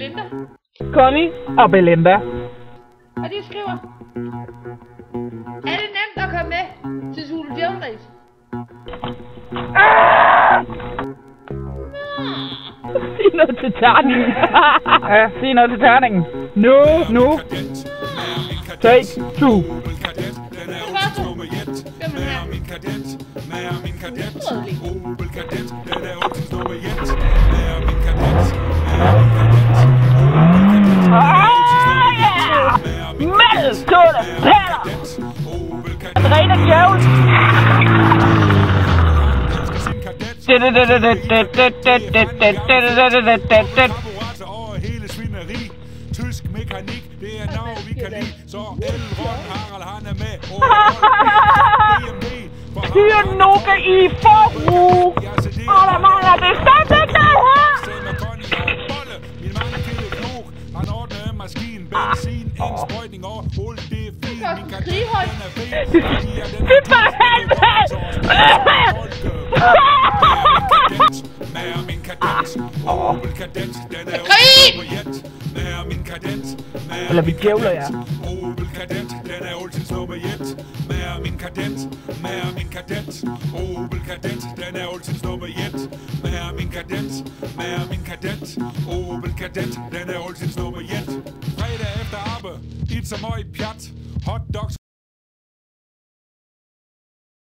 Belinda. Connie og Belinda. Og de skriver: er det nemt at komme med til Zulu Djævleræs? Sig noget til terningen. Ja, sig noget til terningen. Nu. 3, 2. Meld stående patter! Rene djævel! Tysk mekanik, det er noget vi kan lide. Så Elrond Harald han er med. Hyr Noga i forbrug! Og der mangler bestemt ikke noget her! Min mange kæde knok, han ordner maskinen, benzin, indsprøjtning og hul, det er fint. Min kadet, den er fed. Det er for helvede! Med min kadent, Opel Kadett, den er Olsens med min kadent, eller vi djævler jer. Opel Kadett, den er Olsens nummer 1. Med min kadent, Opel Kadett, den er Olsens nummer 1. Med min kadent, Opel Kadett, den er Olsens nummer 1. Fredag efter arbejde, et så meget pjat, hotdogs